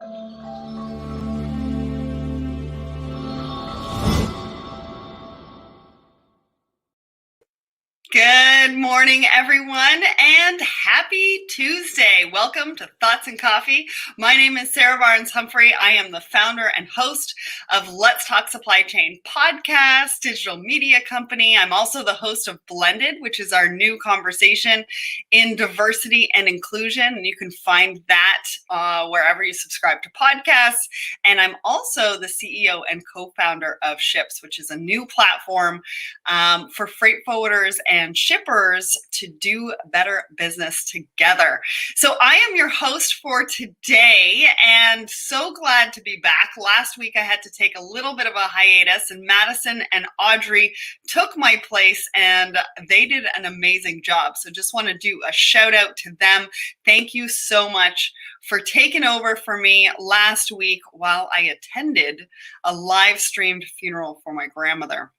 Good morning, everyone, and happy Tuesday. Welcome to Thoughts and Coffee. My name is Sarah Barnes-Humphrey. I am the founder and host of Let's Talk Supply Chain podcast, digital media company. I'm also the host of Blended, which is our new conversation in diversity and inclusion. And you can find that wherever you subscribe to podcasts. And I'm also the CEO and co-founder of Ships, which is a new platform for freight forwarders and shippers to do better business together. So I am your host for today and so glad to be back. Last week I had to take a little bit of a hiatus and Madison and Audrey took my place and they did an amazing job. So just want to do a shout out to them. Thank you so much for taking over for me last week while I attended a live streamed funeral for my grandmother.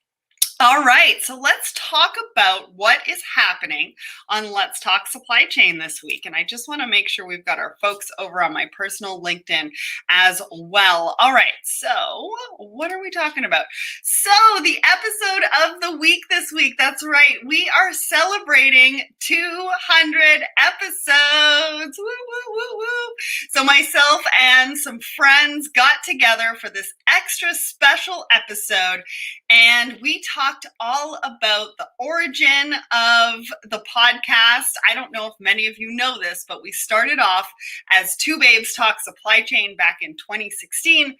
All right, so let's talk about what is happening on Let's Talk Supply Chain this week. And I just want to make sure we've got our folks over on my personal LinkedIn as well. All right, so what are we talking about? So the episode of the week this week, that's right, we are celebrating 200 episodes. Woo, woo, woo, woo. So myself and some friends got together for this extra special episode and we talked all about the origin of the podcast. I don't know if many of you know this, but we started off as Two Babes Talk Supply Chain back in 2016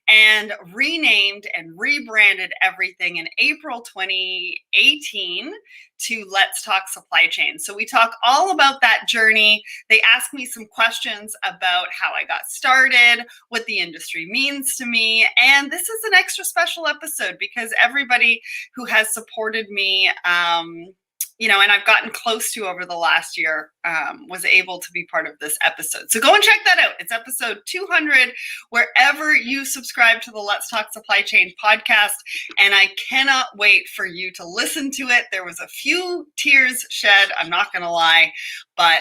and renamed and rebranded everything in April 2018 to Let's Talk Supply Chain. So we talk all about that journey. They ask me some questions about how I got started, what the industry means to me. And this is an extra special episode because everybody who has supported me, and I've gotten close to over the last year, was able to be part of this episode. So go and check that out. It's episode 200, wherever you subscribe to the Let's Talk Supply Chain podcast. And I cannot wait for you to listen to it. There was a few tears shed, I'm not going to lie, but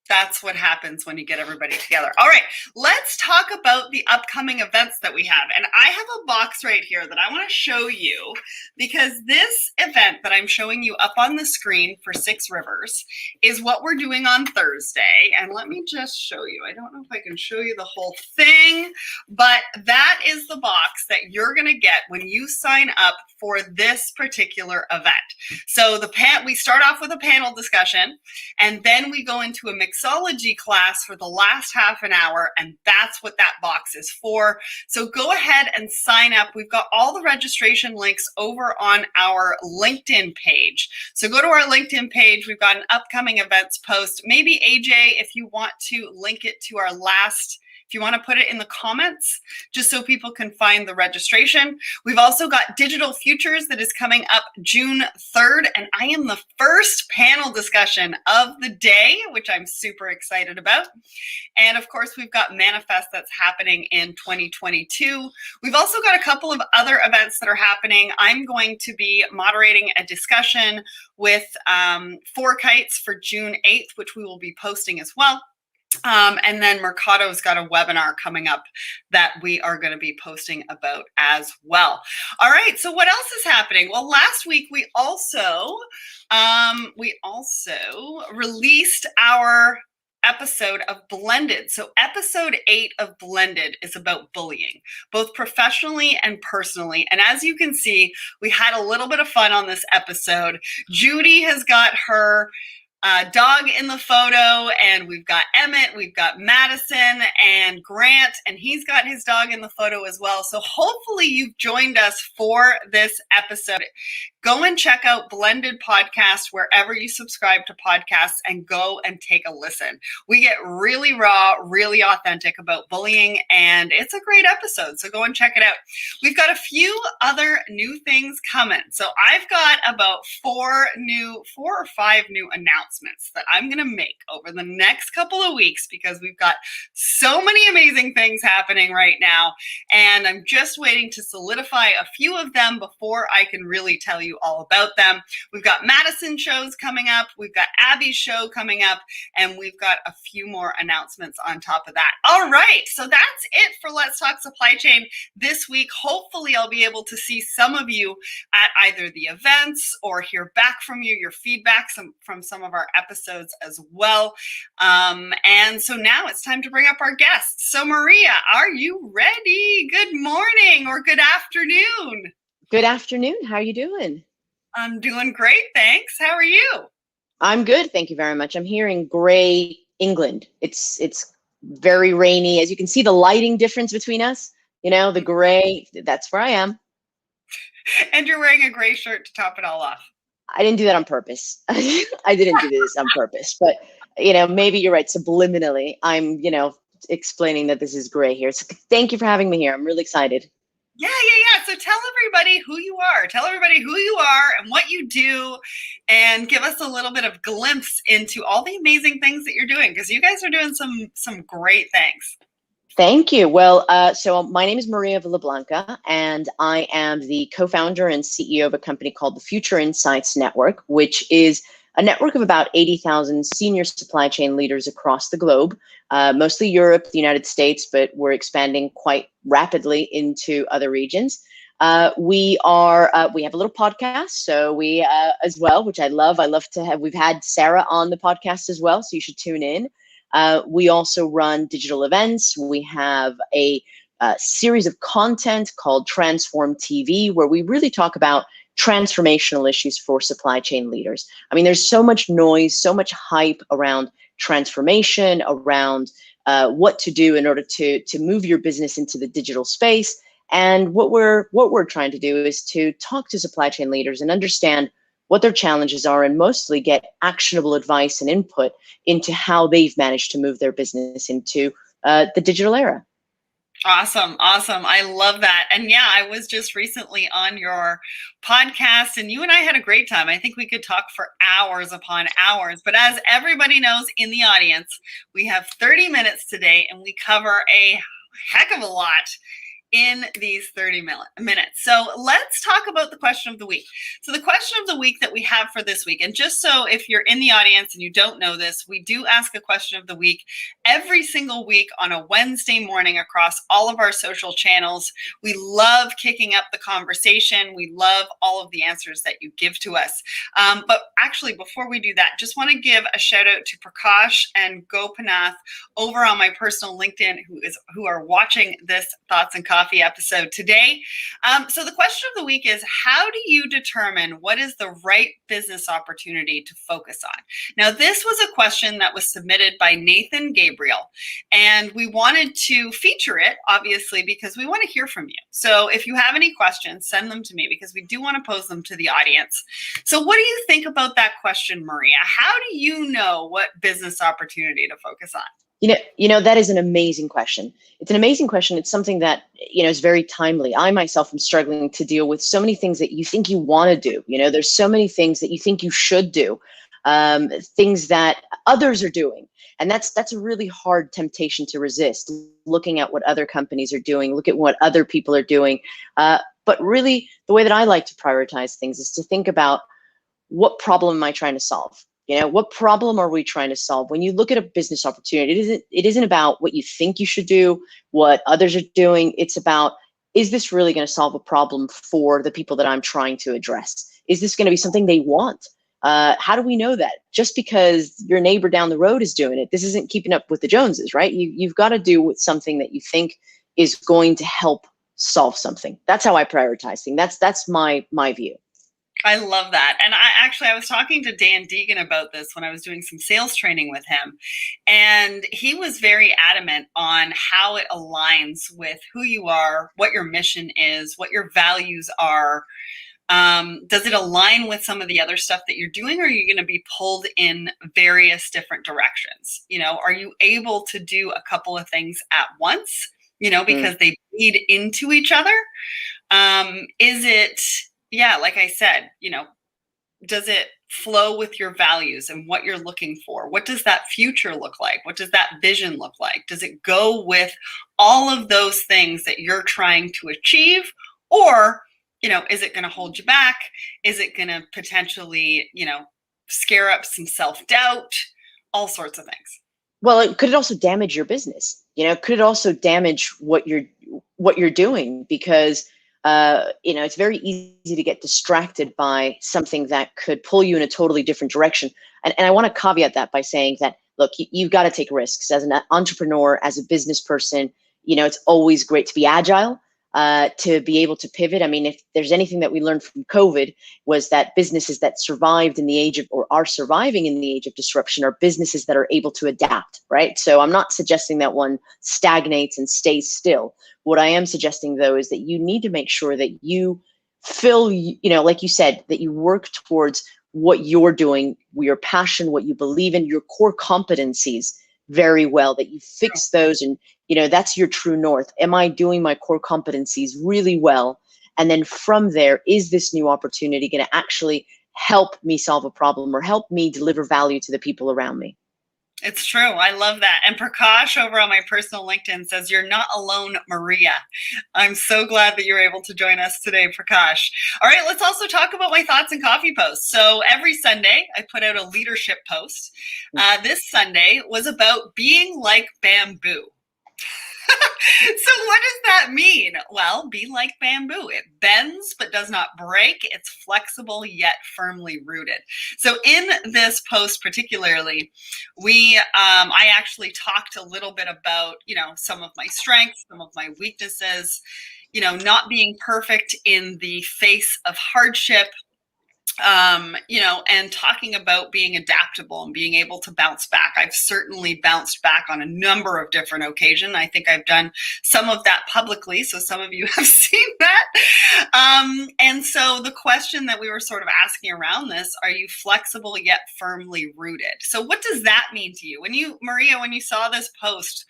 that's what happens when you get everybody together. All right, let's talk about the upcoming events that we have. And I have a box right here that I want to show you because this event that I'm showing you up on the screen for Six Rivers is what we're doing on Thursday. And let me just show you. I don't know if I can show you the whole thing, but that is the box that you're going to get when you sign up for this particular event. So we start off with a panel discussion, and then we go into a mixology class for the last half an hour, and that's what that box is for. So go ahead and sign up. We've got all the registration links over on our LinkedIn page. So go to our LinkedIn page. We've got an upcoming events post. Maybe AJ, if you want to link it to our last, if you want to put it in the comments, just so people can find the registration. We've also got Digital Futures that is coming up June 3rd, and I am the first panel discussion of the day, which I'm super excited about. And of course, we've got Manifest that's happening in 2022. We've also got a couple of other events that are happening. I'm going to be moderating a discussion with Four Kites for June 8th, which we will be posting as well. And then Mercado's got a webinar coming up that we are going to be posting about as well. All right, so what else is happening? Well, last week we also released our episode of Blended. So episode 8 of Blended is about bullying, both professionally and personally. And as you can see, we had a little bit of fun on this episode. Judy has got her dog in the photo, and we've got Emmett, we've got Madison and Grant, and he's got his dog in the photo as well. So hopefully you've joined us for this episode. Go and check out Blended Podcast wherever you subscribe to podcasts and go and take a listen. We get really raw, really authentic about bullying, and it's a great episode. So go and check it out. We've got a few other new things coming. So I've got about 4 or 5 new announcements that I'm going to make over the next couple of weeks because we've got so many amazing things happening right now. And I'm just waiting to solidify a few of them before I can really tell you you all about them. We've got Madison shows coming up. We've got Abby's show coming up, and we've got a few more announcements on top of that. All right, so that's it for Let's Talk Supply Chain this week. Hopefully I'll be able to see some of you at either the events or hear back from you, your feedback from some of our episodes as well. And so now it's time to bring up our guests. So Maria, are you ready? Good morning or good afternoon. Good afternoon. How are you doing? I'm doing great, thanks. How are you? I'm good. Thank you very much. I'm here in gray England. It's very rainy. As you can see, the lighting difference between us, the gray, that's where I am. And you're wearing a gray shirt to top it all off. I didn't do that on purpose. I didn't do this on purpose, but maybe you're right. Subliminally, I'm, explaining that this is gray here. So thank you for having me here. I'm really excited. Yeah. So tell everybody who you are. Tell everybody who you are and what you do, and give us a little bit of glimpse into all the amazing things that you're doing, because you guys are doing some great things. Thank you. Well, so my name is Maria Villablanca, and I am the co-founder and CEO of a company called the Future Insights Network, which is a network of about 80,000 senior supply chain leaders across the globe, mostly Europe, the United States, but we're expanding quite rapidly into other regions. We have a little podcast, so we as well, which I love. I love to have. We've had Sarah on the podcast as well, so you should tune in. We also run digital events. We have a series of content called Transform TV, where we really talk about transformational issues for supply chain leaders. I mean, there's so much noise, so much hype around transformation, around what to do in order to move your business into the digital space. And what we're trying to do is to talk to supply chain leaders and understand what their challenges are, and mostly get actionable advice and input into how they've managed to move their business into the digital era. Awesome. I love that. And yeah, I was just recently on your podcast, and you and I had a great time. I think we could talk for hours upon hours, but as everybody knows in the audience, we have 30 minutes today, and we cover a heck of a lot in these 30 minutes. So let's talk about the question of the week. So the question of the week that we have for this week, and just so if you're in the audience and you don't know this, we do ask a question of the week every single week on a Wednesday morning across all of our social channels. We love kicking up the conversation. We love all of the answers that you give to us. But actually, before we do that, just want to give a shout out to Prakash and Gopinath over on my personal LinkedIn who are watching this Thoughts and Coffee episode today. So the question of the week is, how do you determine what is the right business opportunity to focus on? Now, this was a question that was submitted by Nathan Gabriel, and we wanted to feature it, obviously, because we want to hear from you. So if you have any questions, send them to me, because we do want to pose them to the audience. So what do you think about that question, Maria? How do you know what business opportunity to focus on? That is an amazing question. It's an amazing question. It's something that, is very timely. I myself am struggling to deal with so many things that you think you want to do. There's so many things that you think you should do, things that others are doing. And that's a really hard temptation to resist, looking at what other companies are doing, look at what other people are doing. But really, the way that I like to prioritize things is to think about, what problem am I trying to solve? What problem are we trying to solve? When you look at a business opportunity, it isn't about what you think you should do, what others are doing. It's about, is this really going to solve a problem for the people that I'm trying to address? Is this going to be something they want? How do we know that? Just because your neighbor down the road is doing it, this isn't keeping up with the Joneses, right? You've got to do something that you think is going to help solve something. That's how I prioritize things. That's my view. I love that. And I was talking to Dan Deegan about this when I was doing some sales training with him. And he was very adamant on how it aligns with who you are, what your mission is, what your values are. Does it align with some of the other stuff that you're doing, or are you going to be pulled in various different directions? Are you able to do a couple of things at once, because they bleed into each other? Is it, like I said, does it flow with your values and what you're looking for? What does that future look like? What does that vision look like? Does it go with all of those things that you're trying to achieve? Or Is it going to hold you back? Is it going to potentially, scare up some self-doubt? All sorts of things. Well, could it also damage your business? Could it also damage what you're doing? Because it's very easy to get distracted by something that could pull you in a totally different direction. And I want to caveat that by saying that, look, you've got to take risks as an entrepreneur, as a business person. It's always great to be agile, to be able to pivot. I mean, if there's anything that we learned from COVID, was that businesses that survived in the age of, or are surviving in the age of disruption, are businesses that are able to adapt, right? So I'm not suggesting that one stagnates and stays still. What I am suggesting, though, is that you need to make sure that you fill, like you said, that you work towards what you're doing, your passion, what you believe in, your core competencies very well, that you fix those, and that's your true north. Am I doing my core competencies really well? And then from there, is this new opportunity going to actually help me solve a problem or help me deliver value to the people around me? It's true. I love that. And Prakash over on my personal LinkedIn says, "You're not alone, Maria." I'm so glad that you're able to join us today, Prakash. All right, let's also talk about my thoughts and coffee posts. So every Sunday, I put out a leadership post. This Sunday was about being like bamboo. So what does that mean? Well, be like bamboo. It bends but does not break. It's flexible yet firmly rooted. So in this post particularly, I actually talked a little bit about, some of my strengths, some of my weaknesses, not being perfect in the face of hardship, and talking about being adaptable and being able to bounce back. I've certainly bounced back on a number of different occasions. I think I've done some of that publicly, so some of you have seen that. And so the question that we were sort of asking around this, are you flexible yet firmly rooted? So what does that mean to you? Maria, when you saw this post,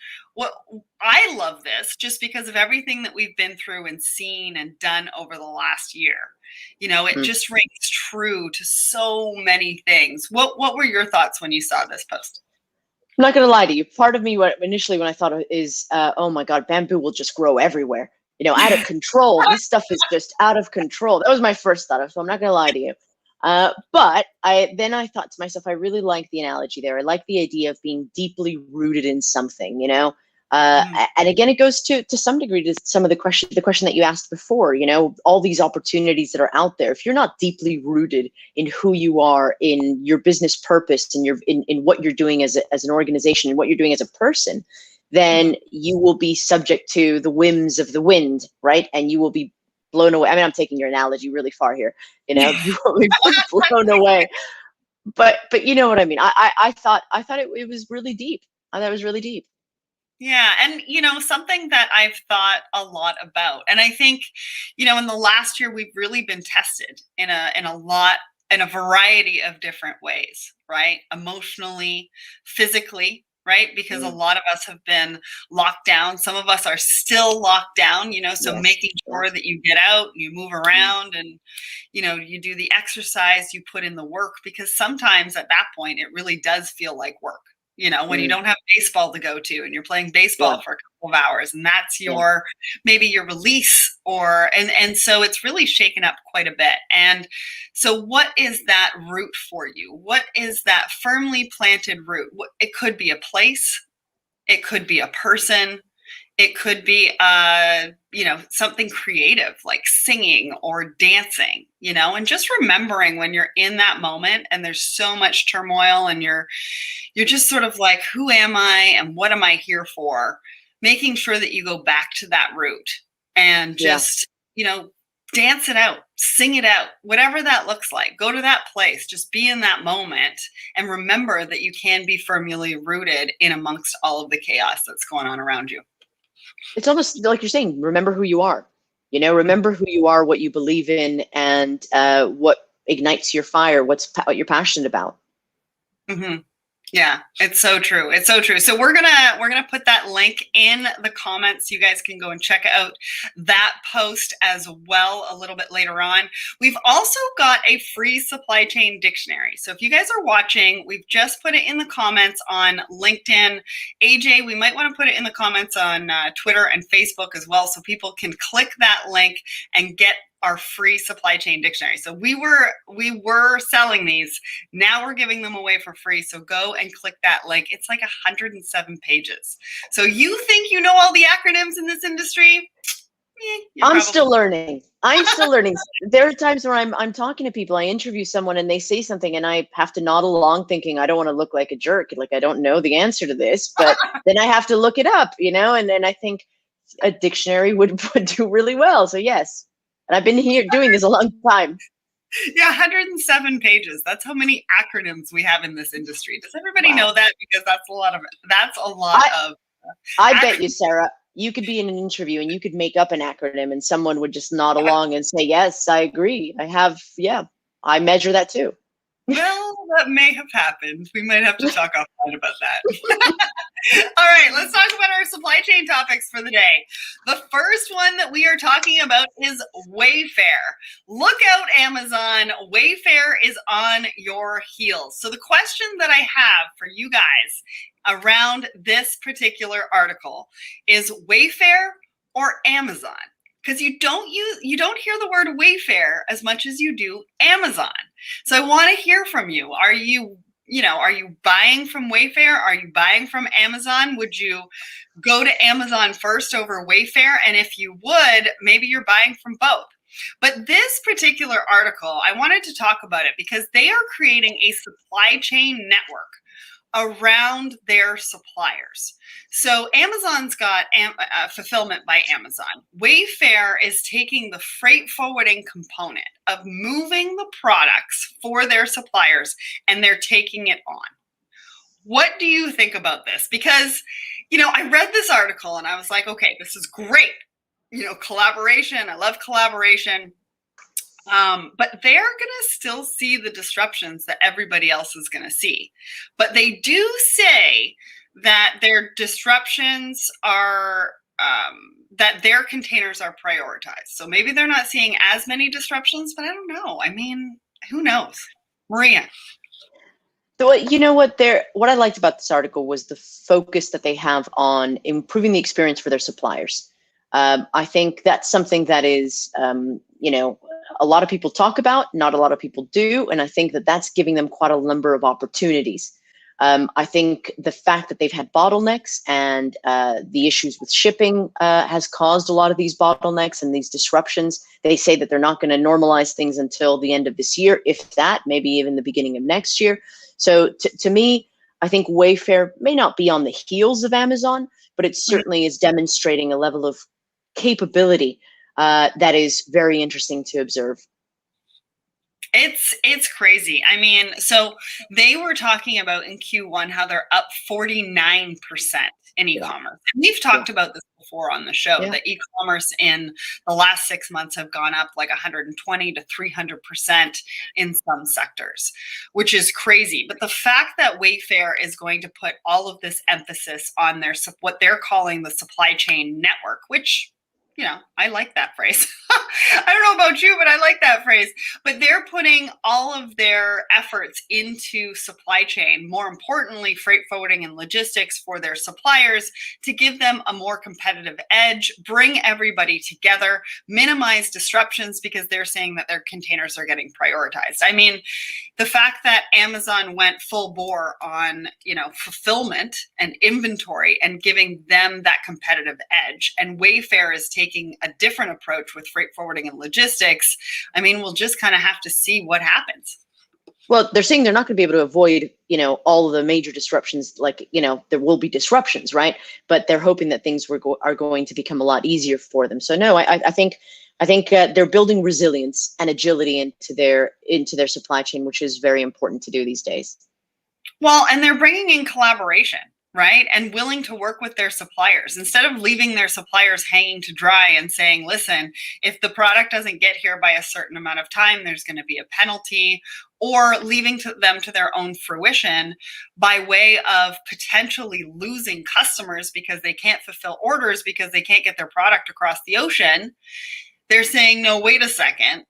I love this just because of everything that we've been through and seen and done over the last year. It just rings true to so many things. What were your thoughts when you saw this post? I'm not going to lie to you. Part of me, initially when I thought of is, oh my God, bamboo will just grow everywhere. Out of control. This stuff is just out of control. That was my first thought. So I'm not going to lie to you. But I thought to myself, I really like the analogy there. I like the idea of being deeply rooted in something, and again, it goes to some degree to some of the question that you asked before, all these opportunities that are out there. If you're not deeply rooted in who you are, in your business purpose, and in what you're doing as an organization and what you're doing as a person, then you will be subject to the whims of the wind, right? And you will be blown away. I mean, I'm taking your analogy really far here, you will be blown away. But you know what I mean? I thought it was really deep. I thought it was really deep. Yeah. And, something that I've thought a lot about, and I think, in the last year, we've really been tested in a variety of different ways, right? Emotionally, physically, right? Because a lot of us have been locked down. Some of us are still locked down, so Yes. making sure that you get out, you move around, and, you do the exercise, you put in the work, because sometimes at that point, it really does feel like work. When you don't have baseball to go to and you're playing baseball for a couple of hours, and that's maybe your release, and so it's really shaken up quite a bit. And so what is that root for you? What is that firmly planted root? It could be a place, it could be a person, it could be something creative like singing or dancing, and just remembering when you're in that moment and there's so much turmoil and you're just sort of like, who am I and what am I here for? Making sure that you go back to that root and just, dance it out, sing it out, whatever that looks like. Go to that place, just be in that moment, and remember that you can be firmly rooted in amongst all of the chaos that's going on around you. It's almost like you're saying, remember who you are. Remember who you are, what you believe in, and what ignites your fire, what you're passionate about. Mm-hmm. Yeah, it's so true. It's so true. So we're gonna put that link in the comments. You guys can go and check out that post as well a little bit later on. We've also got a free supply chain dictionary. So if you guys are watching, we've just put it in the comments on LinkedIn. AJ, we might want to put it in the comments on Twitter and Facebook as well, so people can click that link and get our free supply chain dictionary. So we were selling these. Now we're giving them away for free. So go and click that link. It's like 107 pages. So you think you know all the acronyms in this industry? I'm still learning. I'm still learning. There are times where I'm talking to people, I interview someone and they say something and I have to nod along thinking I don't want to look like a jerk, like I don't know the answer to this, but then I have to look it up, and then I think a dictionary would do really well. So yes. And I've been here doing this a long time. Yeah, 107 pages. That's how many acronyms we have in this industry. Does everybody know that? Because that's a lot of I bet you, Sarah, you could be in an interview and you could make up an acronym and someone would just nod along and say, yes, I agree. I measure that too. Well, that may have happened. We might have to talk offline about that. All right, let's talk about our supply chain topics for the day. The first one that we are talking about is Wayfair. Look out, Amazon. Wayfair is on your heels. So the question that I have for you guys around this particular article is Wayfair or Amazon? Because you don't hear the word Wayfair as much as you do Amazon. So I want to hear from you. Are you buying from Wayfair? Are you buying from Amazon? Would you go to Amazon first over Wayfair? And if you would, maybe you're buying from both. But this particular article, I wanted to talk about it because they are creating a supply chain network around their suppliers. So Amazon's got fulfillment by Amazon. Wayfair is taking the freight forwarding component of moving the products for their suppliers and they're taking it on. What do you think about this? Because, I read this article and I was like, okay, this is great. Collaboration. I love collaboration. But they're going to still see the disruptions that everybody else is going to see. But they do say that their disruptions are, that their containers are prioritized. So maybe they're not seeing as many disruptions, but I don't know. I mean, who knows? Maria. So what I liked about this article was the focus that they have on improving the experience for their suppliers. I think that's something that is, a lot of people talk about, not a lot of people do. And I think that that's giving them quite a number of opportunities. I think the fact that they've had bottlenecks and the issues with shipping has caused a lot of these bottlenecks and these disruptions. They say that they're not going to normalize things until the end of this year, if that, maybe even the beginning of next year. So to me, I think Wayfair may not be on the heels of Amazon, but it certainly is demonstrating a level of capability that is very interesting to observe. It's crazy. I mean, so they were talking about in Q1 how they're up 49% in e-commerce. And we've talked about this before on the show, that e-commerce in the last 6 months have gone up like 120 to 300% in some sectors, which is crazy. But the fact that Wayfair is going to put all of this emphasis on what they're calling the supply chain network, which I like that phrase. I don't know about you, but I like that phrase. But they're putting all of their efforts into supply chain, more importantly, freight forwarding and logistics for their suppliers to give them a more competitive edge, bring everybody together, minimize disruptions because they're saying that their containers are getting prioritized. I mean, the fact that Amazon went full bore on, fulfillment and inventory and giving them that competitive edge, and Wayfair is taking a different approach with freight forwarding and logistics. I mean, we'll just kind of have to see what happens. Well, they're saying they're not going to be able to avoid, all of the major disruptions. Like, there will be disruptions, right? But they're hoping that things are going to become a lot easier for them. So no, I think they're building resilience and agility into their supply chain, which is very important to do these days. Well, and they're bringing in collaboration, right? And willing to work with their suppliers instead of leaving their suppliers hanging to dry and saying, listen, if the product doesn't get here by a certain amount of time, there's going to be a penalty, or leaving them to their own fruition by way of potentially losing customers because they can't fulfill orders because they can't get their product across the ocean. They're saying, no, wait a second.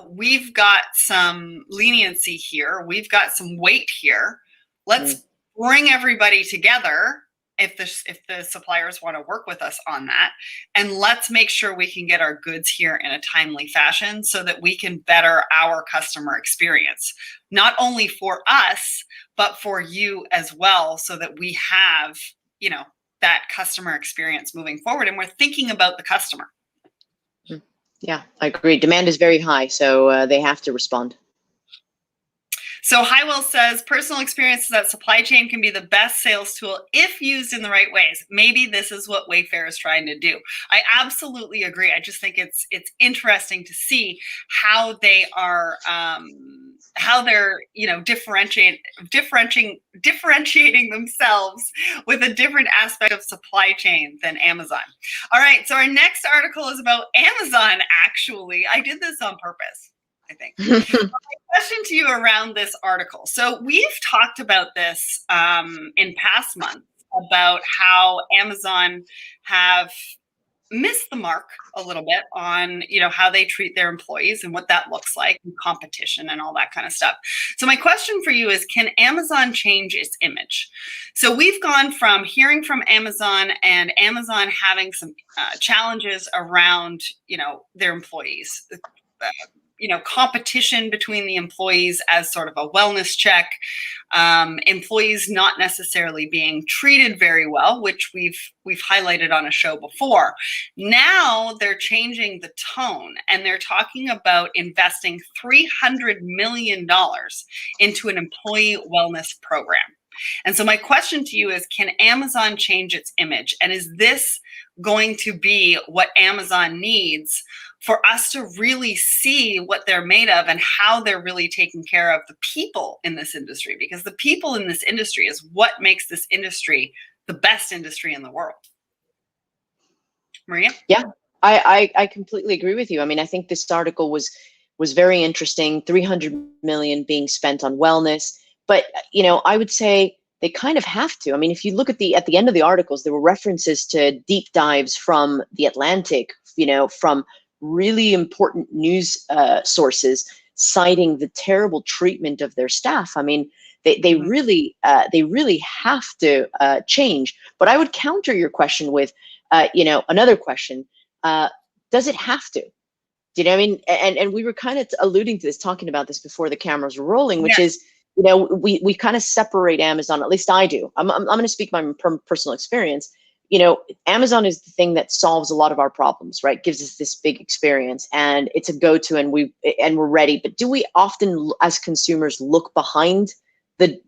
We've got some leniency here. We've got some weight here. Let's bring everybody together if the suppliers want to work with us on that, and let's make sure we can get our goods here in a timely fashion so that we can better our customer experience, not only for us but for you as well, so that we have, that customer experience moving forward, and we're thinking about the customer. Yeah, I agree. Demand is very high, so they have to respond. So Highwell says, personal experience is that supply chain can be the best sales tool if used in the right ways. Maybe this is what Wayfair is trying to do. I absolutely agree. I just think it's interesting to see how they are, how they're, differentiating themselves with a different aspect of supply chain than Amazon. All right, so our next article is about Amazon. Actually, I did this on purpose, I think. My question to you around this article. So we've talked about this in past months about how Amazon have missed the mark a little bit on, how they treat their employees and what that looks like, and competition and all that kind of stuff. So my question for you is, can Amazon change its image? So we've gone from hearing from Amazon and Amazon having some challenges around, their employees, competition between the employees as sort of a wellness check, employees not necessarily being treated very well, which we've highlighted on a show before. Now they're changing the tone and they're talking about investing $300 million into an employee wellness program. And so my question to you is, can Amazon change its image? And is this going to be what Amazon needs for us to really see what they're made of and how they're really taking care of the people in this industry? Because the people in this industry is what makes this industry the best industry in the world. Maria? Yeah, I completely agree with you. I mean, I think this article was very interesting. 300 million being spent on wellness, but I would say they kind of have to. I mean, if you look at the end of the articles, there were references to deep dives from The Atlantic, from really important news sources citing the terrible treatment of their staff. I mean, they really have to change. But I would counter your question with, another question: does it have to? Do you know what I mean? And we were kind of alluding to this, talking about this before the cameras were rolling, which is, we kind of separate Amazon. At least I do. I'm going to speak my personal experience. Amazon is the thing that solves a lot of our problems, right? Gives us this big experience, and it's a go-to, and we're ready. But do we often, as consumers, look behind the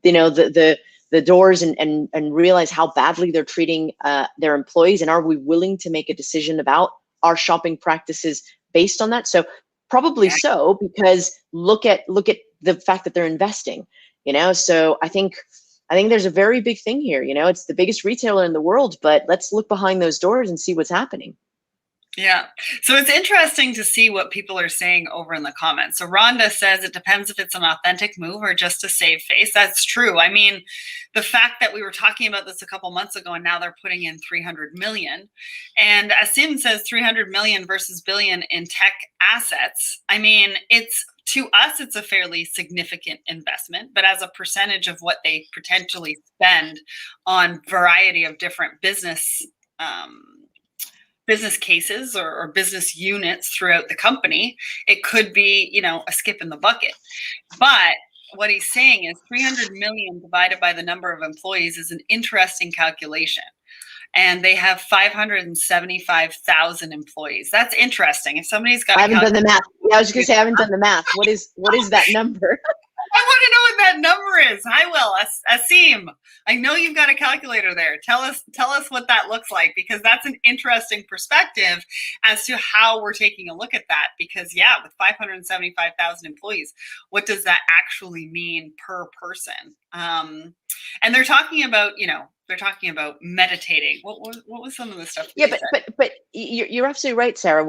doors and realize how badly they're treating their employees? And are we willing to make a decision about our shopping practices based on that? So probably so, because look at the fact that they're investing. So I think there's a very big thing here. It's the biggest retailer in the world, but let's look behind those doors and see what's happening. Yeah. So it's interesting to see what people are saying over in the comments. So Rhonda says it depends if it's an authentic move or just to save face. That's true. I mean, the fact that we were talking about this a couple months ago and now they're putting in 300 million. And Asim says 300 million versus billion in tech assets. I mean, to us, it's a fairly significant investment, but as a percentage of what they potentially spend on variety of different business cases or business units throughout the company, it could be, a skip in the bucket. But what he's saying is 300 million divided by the number of employees is an interesting calculation. And they have 575,000 employees. That's interesting. If somebody's got, I haven't done the math. Yeah, I was going to say I haven't done the math. What is that number? I want to know what that number is. I will. Asim, I know you've got a calculator there. Tell us what that looks like, because that's an interesting perspective as to how we're taking a look at that. Because with 575,000 employees, what does that actually mean per person? And they're talking about, meditating. What was some of the stuff? Yeah, but you're absolutely right, Sarah.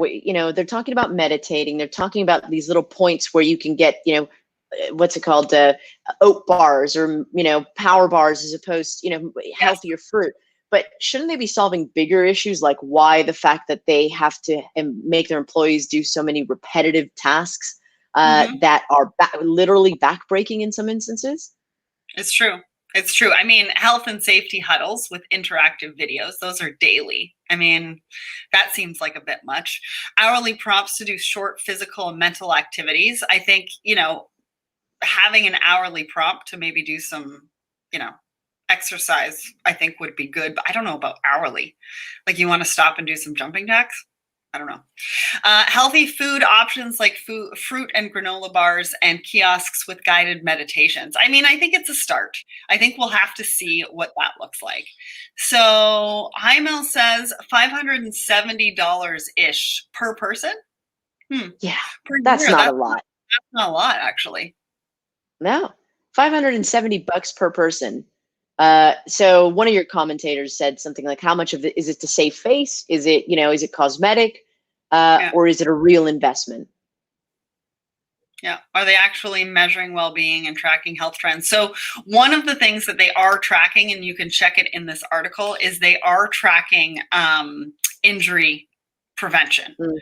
They're talking about meditating. They're talking about these little points where you can get, what's it called, oat bars or power bars, as opposed to healthier fruit. But shouldn't they be solving bigger issues, like why the fact that they have to make their employees do so many repetitive tasks that are literally backbreaking in some instances? It's true. It's true. I mean, health and safety huddles with interactive videos, those are daily. I mean, that seems like a bit much. Hourly prompts to do short physical and mental activities. I think, having an hourly prompt to maybe do some, exercise, I think would be good. But I don't know about hourly. Like, you want to stop and do some jumping jacks? I don't know. Healthy food options like fruit and granola bars and kiosks with guided meditations. I mean, I think it's a start. I think we'll have to see what that looks like. So Hymel says $570-ish per person. Yeah, Per that's year. not a That's lot. not a lot, actually. No, $570 per person. So one of your commentators said something like, how much of it is it to save face? Is it, is it cosmetic? Yeah. Or is it a real investment? Yeah. Are they actually measuring well-being and tracking health trends? So one of the things that they are tracking, and you can check it in this article, is they are tracking injury prevention. Mm.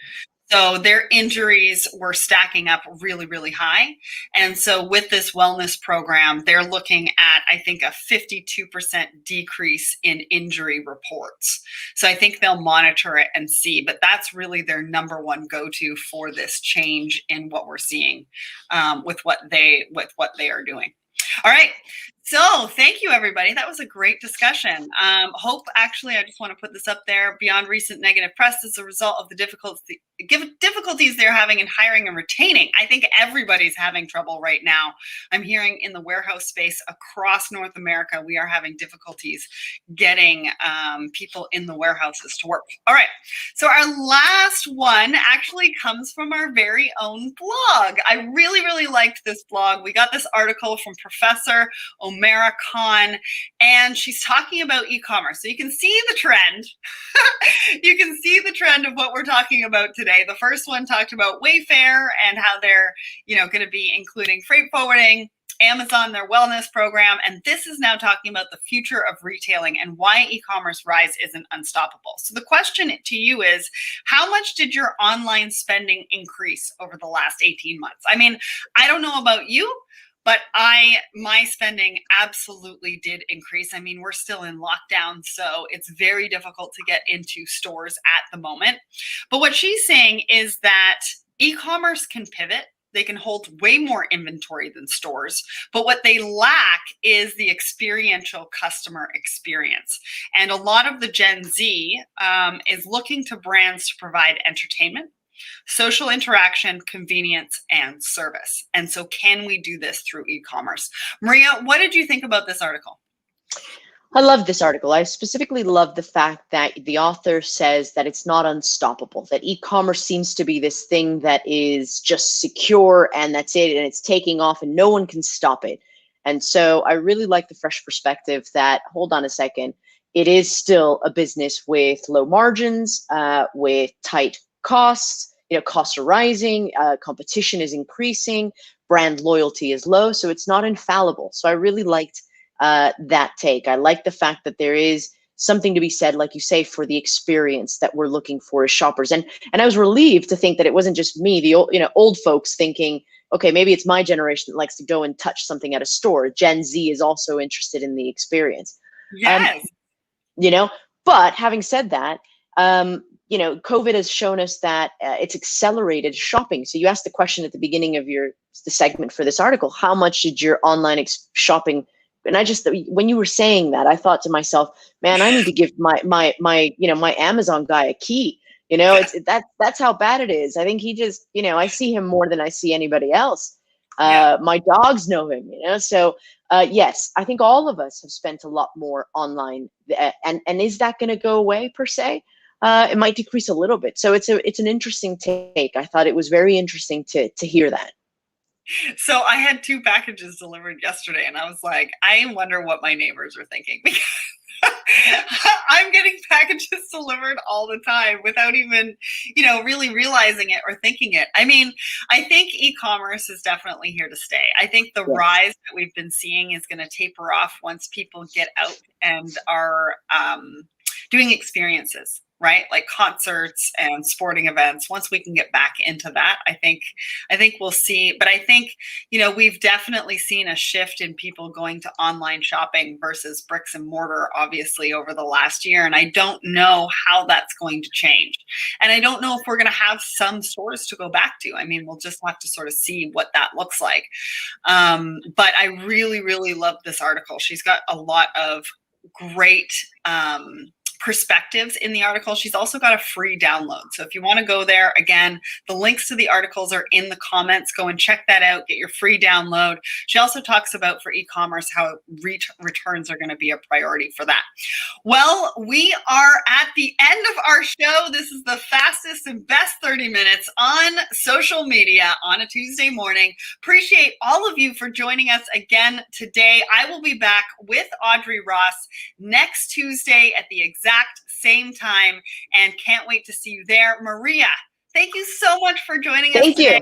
So their injuries were stacking up really, really high. And so with this wellness program, they're looking at, I think, a 52% decrease in injury reports. So I think they'll monitor it and see, but that's really their number one go-to for this change in what we're seeing with what they are doing. All right. So thank you, everybody. That was a great discussion. Hope, actually, I just want to put this up there. Beyond recent negative press as a result of the difficulties they're having in hiring and retaining. I think everybody's having trouble right now. I'm hearing in the warehouse space across North America, we are having difficulties getting people in the warehouses to work. All right. So our last one actually comes from our very own blog. I really, really liked this blog. We got this article from Professor Omera Khan, and she's talking about e-commerce. So you can see the trend. You can see the trend of what we're talking about today. The first one talked about Wayfair and how they're, going to be including freight forwarding, Amazon, their wellness program, and this is now talking about the future of retailing and why e-commerce rise isn't unstoppable. So the question to you is, how much did your online spending increase over the last 18 months? I mean, I don't know about you, but my spending absolutely did increase. I mean, we're still in lockdown, so it's very difficult to get into stores at the moment. But what she's saying is that e-commerce can pivot. They can hold way more inventory than stores, but what they lack is the experiential customer experience. And a lot of the Gen Z is looking to brands to provide entertainment, social interaction, convenience, and service. And so can we do this through e-commerce? Maria, what did you think about this article? I love this article. I specifically love the fact that the author says that it's not unstoppable, that e-commerce seems to be this thing that is just secure and that's it, and it's taking off and no one can stop it. And so I really like the fresh perspective that, hold on a second, it is still a business with low margins, with tight costs. Costs are rising, competition is increasing, brand loyalty is low, so it's not infallible. So I really liked that take. I like the fact that there is something to be said, like you say, for the experience that we're looking for as shoppers. And I was relieved to think that it wasn't just me, the old folks thinking, okay, maybe it's my generation that likes to go and touch something at a store. Gen Z is also interested in the experience. Yes. But having said that, COVID has shown us that it's accelerated shopping. So you asked the question at the beginning of the segment for this article, how much did your online shopping? And when you were saying that, I thought to myself, man, I need to give my Amazon guy a key. That's how bad it is. I think he just, I see him more than I see anybody else. My dogs know him, so yes, I think all of us have spent a lot more online, and is that going to go away per se? It might decrease a little bit. So it's an interesting take. I thought it was very interesting to hear that. So I had 2 packages delivered yesterday, and I was like, I wonder what my neighbors are thinking. I'm getting packages delivered all the time without even, really realizing it or thinking it. I mean, I think e-commerce is definitely here to stay. I think the rise that we've been seeing is going to taper off once people get out and are doing experiences, right? Like concerts and sporting events. Once we can get back into that, I think we'll see. But I think, we've definitely seen a shift in people going to online shopping versus bricks and mortar, obviously, over the last year. And I don't know how that's going to change. And I don't know if we're going to have some stores to go back to. I mean, we'll just have to sort of see what that looks like. But I really, really love this article. She's got a lot of great perspectives in the article. She's also got a free download. So if you want to go there, again, the links to the articles are in the comments. Go and check that out. Get your free download. She also talks about for e-commerce how returns are going to be a priority for that. Well, we are at the end of our show. This is the fastest and best 30 minutes on social media on a Tuesday morning. Appreciate all of you for joining us again today. I will be back with Audrey Ross next Tuesday at the exact same time, and can't wait to see you there. Maria, thank you so much for joining us today. Thank you.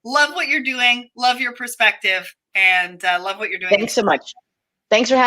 Love what you're doing. Love your perspective, and love what you're doing. Thanks so much. Thanks for having me.